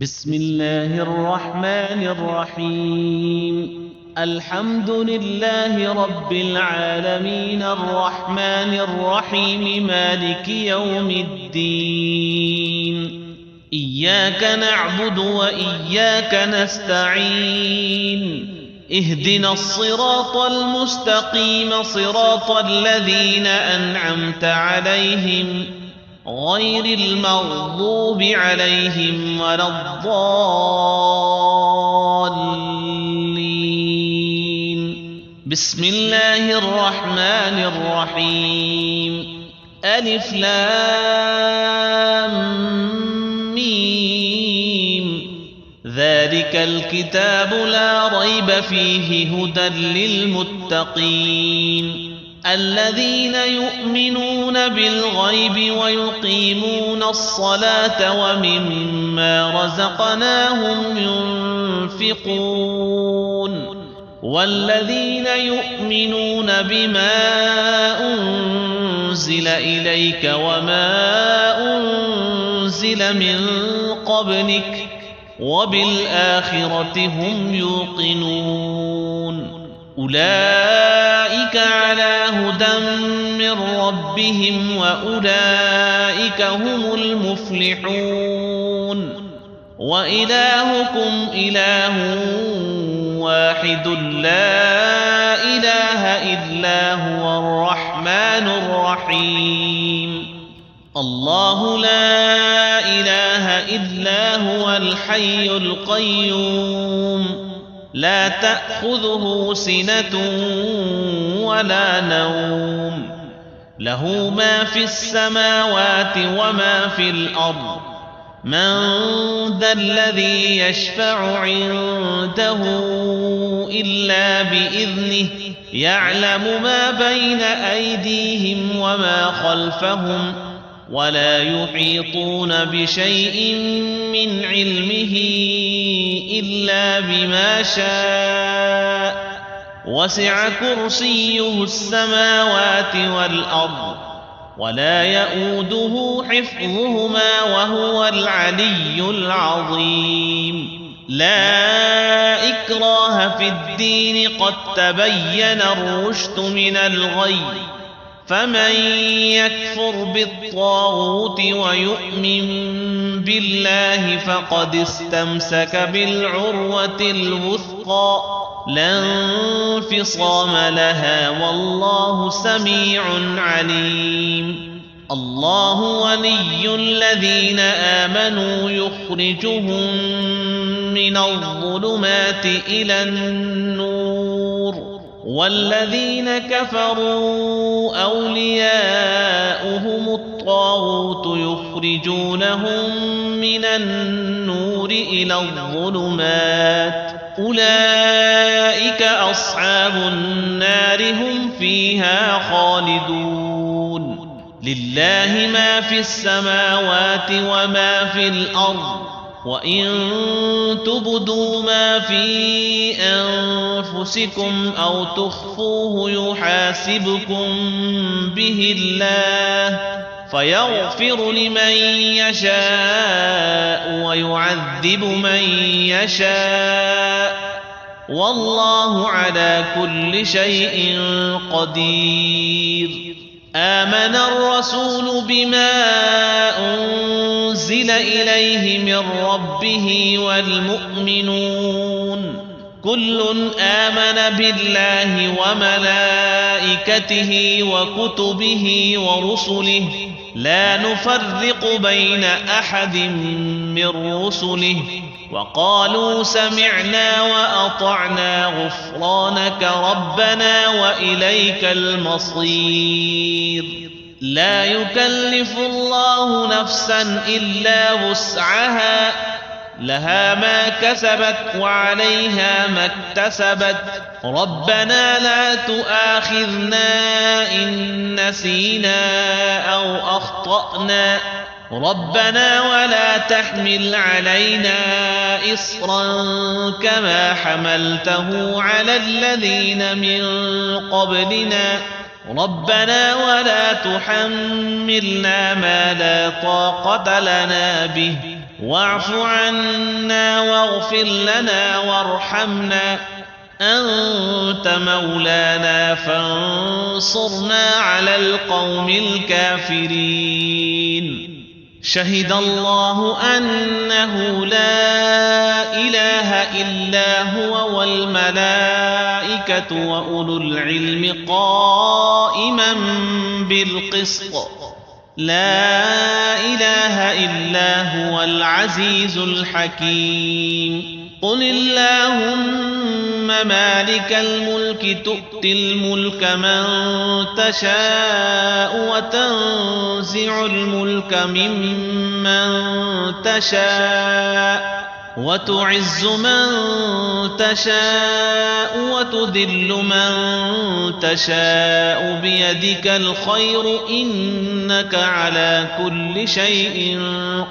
بسم الله الرحمن الرحيم. الحمد لله رب العالمين الرحمن الرحيم مالك يوم الدين. إياك نعبد وإياك نستعين. اهدنا الصراط المستقيم صراط الذين أنعمت عليهم غير المغضوب عليهم ولا الضالين. بسم الله الرحمن الرحيم. ألف لام ميم. ذلك الكتاب لا ريب فيه هدى للمتقين الذين يؤمنون بالغيب ويقيمون الصلاة ومما رزقناهم ينفقون والذين يؤمنون بما أنزل إليك وما أنزل من قبلك وبالآخرة هم يوقنون أولئك على هدى من ربهم وأولئك هم المفلحون. وإلهكم إله واحد لا إله إلا هو الرحمن الرحيم. الله لا إله إلا هو الحي القيوم لا تأخذه سنة ولا نوم له ما في السماوات وما في الأرض من ذا الذي يشفع عنده إلا بإذنه يعلم ما بين أيديهم وما خلفهم ولا يحيطون بشيء من علمه إلا بما شاء وسع كرسيه السماوات والأرض ولا يؤوده حفظهما وهو العلي العظيم. لا إكراه في الدين قد تبين الرشد من الغي فمن يكفر بالطاغوت ويؤمن بالله فقد استمسك بالعروة الوثقى لا انفصام لها والله سميع عليم. الله ولي الذين آمنوا يخرجهم من الظلمات إلى النور والذين كفروا أولياؤهم الطاغوت يخرجونهم من النور إلى الظلمات أولئك أصحاب النار هم فيها خالدون. لله ما في السماوات وما في الأرض وإن تبدوا ما في أنفسكم أو تخفوه يحاسبكم به الله فيغفر لمن يشاء ويعذب من يشاء والله على كل شيء قدير. آمن الرسول بما أنزل إليه من ربه والمؤمنون كل آمن بالله وملائكته وكتبه ورسله لا نفرق بين أحد من رسله وقالوا سمعنا وأطعنا غفرانك ربنا وإليك المصير. لا يكلف الله نفسا إلا وسعها لها ما كسبت وعليها ما اكتسبت ربنا لا تؤاخذنا إن نسينا أو أخطأنا ربنا ولا تحمل علينا إصرا كما حملته على الذين من قبلنا ربنا ولا تحملنا ما لا طاقة لنا به واعف عنا واغفر لنا وارحمنا أنت مولانا فانصرنا على القوم الكافرين. شهد الله أنه لا إله إلا هو والملائكة وأولو العلم قائما بالقسط لا إله إلا هو العزيز الحكيم. قل اللهم مالك الملك تؤتي الملك من تشاء وتنزع الملك ممن تشاء وتعز من تشاء وتذل من تشاء بيدك الخير إنك على كل شيء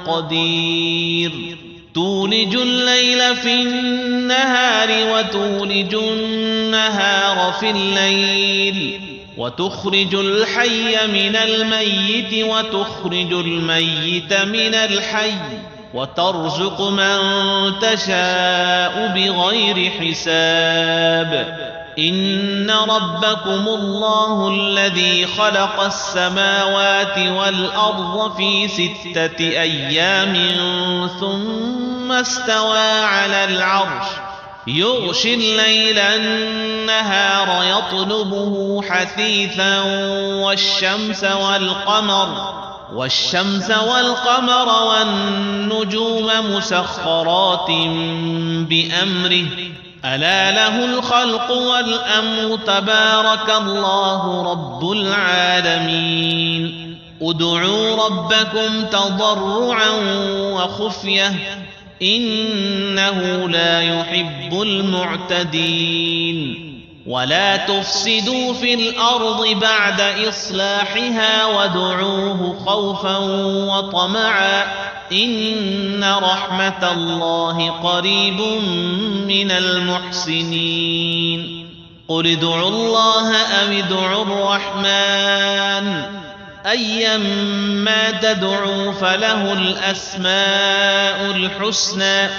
قدير. تولج الليل في النهار وتولج النهار في الليل وتخرج الحي من الميت وتخرج الميت من الحي وترزق من تشاء بغير حساب. إن ربكم الله الذي خلق السماوات والأرض في 6 أيام ثم استوى على العرش يغشي الليل النهار يطلبه حثيثا والشمس والقمر والنجوم مسخرات بأمره ألا له الخلق والأمر تبارك الله رب العالمين. ادعوا ربكم تضرعا وخفية إنه لا يحب المعتدين. ولا تفسدوا في الأرض بعد إصلاحها وادعوه خوفا وطمعا إن رحمة الله قريب من المحسنين. قل ادعوا الله أو ادعوا الرحمن أيما تدعوا فله الأسماء الحسنى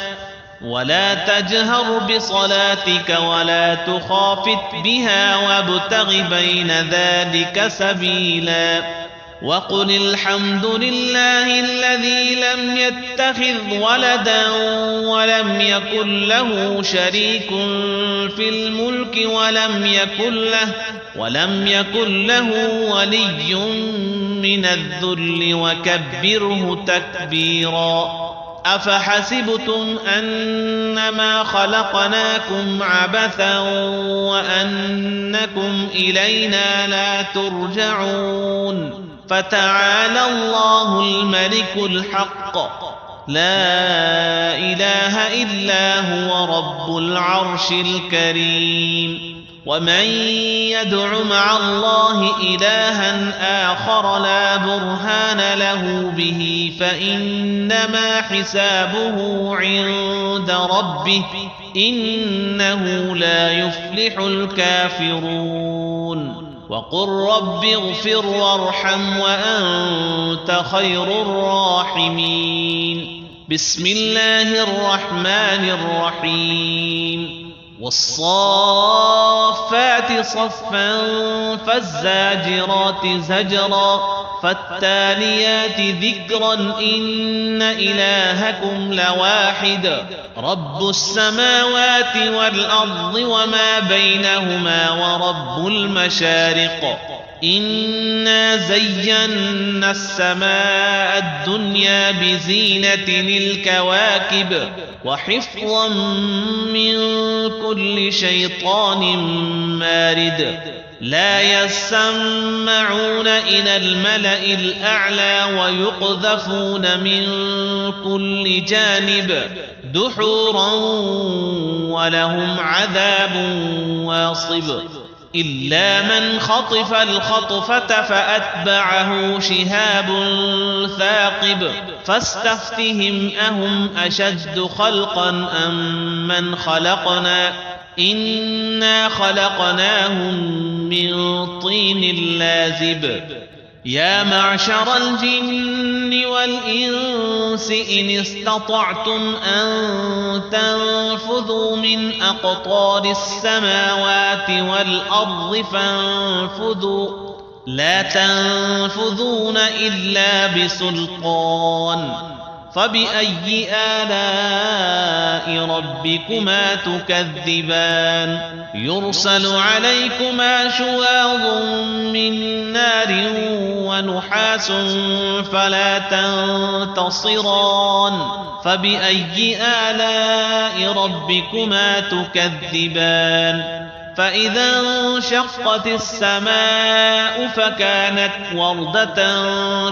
ولا تجهر بصلاتك ولا تخافت بها وابتغ بين ذلك سبيلا. وقل الحمد لله الذي لم يتخذ ولدا ولم يكن له شريك في الملك ولم يكن له ولي من الذل وكبره تكبيرا. أفحسبتم أنما خلقناكم عبثا وأنكم إلينا لا ترجعون. فتعالى الله الملك الحق لا إله إلا هو رب العرش الكريم. ومن يدع مع الله إلها آخر لا برهان له به فإنما حسابه عند ربه إنه لا يفلح الكافرون. وقل رب اغفر وارحم وأنت خير الراحمين. بسم الله الرحمن الرحيم. والصافات صفا فالزاجرات زجرا فالتاليات ذكرا إن إلهكم لواحد رب السماوات والأرض وما بينهما ورب المشارق. إنا زينا السماء الدنيا بزينة الكواكب وحفظا من كل شيطان مارد. لا يسمعون إلى الملأ الأعلى ويقذفون من كل جانب دحورا ولهم عذاب واصب. إلا من خطف الخطفة فأتبعه شهاب ثاقب فاستفتهم أهم أشد خلقا أم من خلقنا إنا خلقناهم من طين لازب. يا معشر الجن والإنس إن استطعتم أن تنفذوا من أقطار السماوات والأرض فانفذوا لا تنفذون إلا بسلطان فبأي آلاء ربكما تكذبان يرسل عليكما شواظ من نار ونحاس فلا تنتصران فبأي آلاء ربكما تكذبان فإذا انشقت السماء فكانت وردة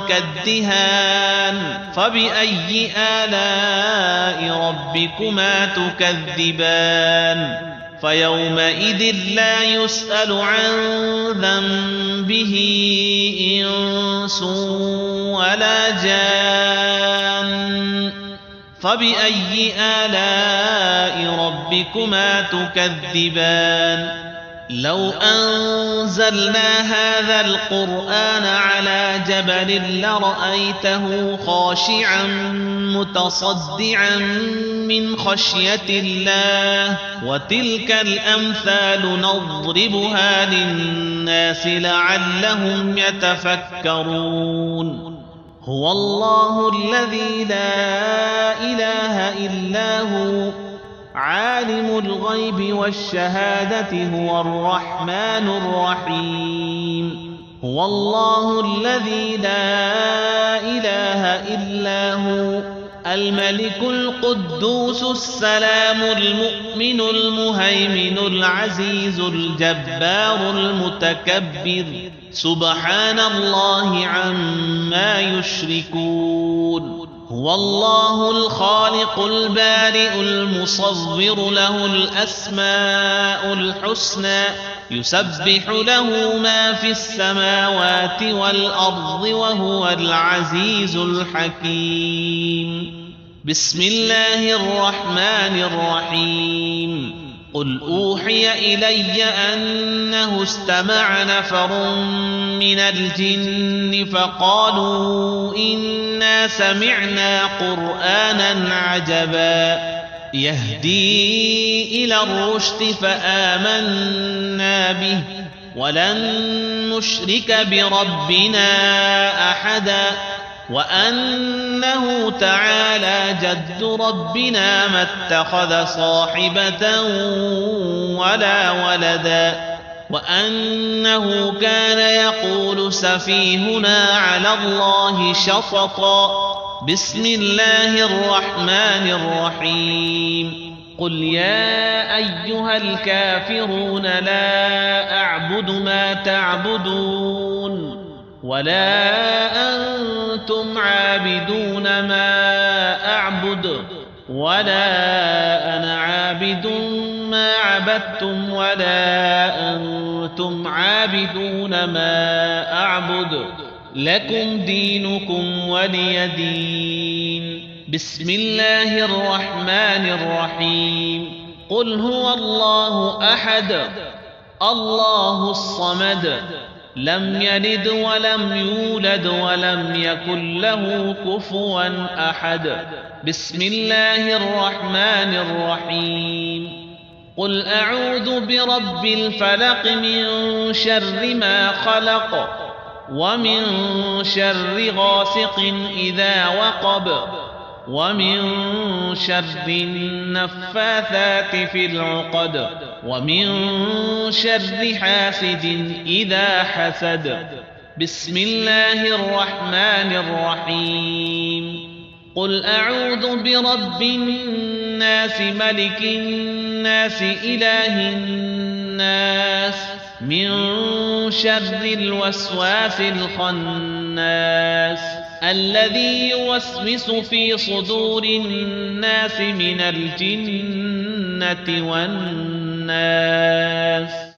كالدهان فبأي آلاء ربكما تكذبان فيومئذ لا يسأل عن ذنبه إنس ولا جان فبأي آلاء ربكما تكذبان لو أنزلنا هذا القرآن على جبل لرأيته خاشعا متصدعا من خشية الله وتلك الأمثال نضربها للناس لعلهم يتفكرون هو الله الذي لا إله إلا هو عالم الغيب والشهادة هو الرحمن الرحيم هو الله الذي لا إله إلا هو الملك القدوس السلام المؤمن المهيمن العزيز الجبار المتكبر سبحان الله عما يشركون هو الله الخالق البارئ المصور له الأسماء الحسنى يسبح له ما في السماوات والأرض وهو العزيز الحكيم بسم الله الرحمن الرحيم قل أوحي إلي أنه استمع نفر من الجن فقالوا إنا سمعنا قرآنا عجبا يهدي إلى الرشد فآمنا به ولن نشرك بربنا أحدا وأنه تعالى جد ربنا ما اتخذ صاحبة ولا ولدا وأنه كان يقول سفيهنا على الله شططا بسم الله الرحمن الرحيم قل يا أيها الكافرون لا أعبد ما تعبدون ولا أنتم عابدون ما أعبد ولا أنا عابد ما عبدتم ولا أنتم عابدون ما أعبد لكم دينكم ولي دين بسم الله الرحمن الرحيم قل هو الله أحد الله الصمد لم يلد ولم يولد ولم يكن له كفوا أحد بسم الله الرحمن الرحيم قل أعوذ برب الفلق من شر ما خلق ومن شر غاسق إذا وقب ومن شر النفاثات في العقد ومن شر حاسد إذا حسد بسم الله الرحمن الرحيم قل أعوذ برب الناس ملك الناس إله الناس من شر الوسواس الخناس الذي يوسوس في صدور الناس من الجنة والناس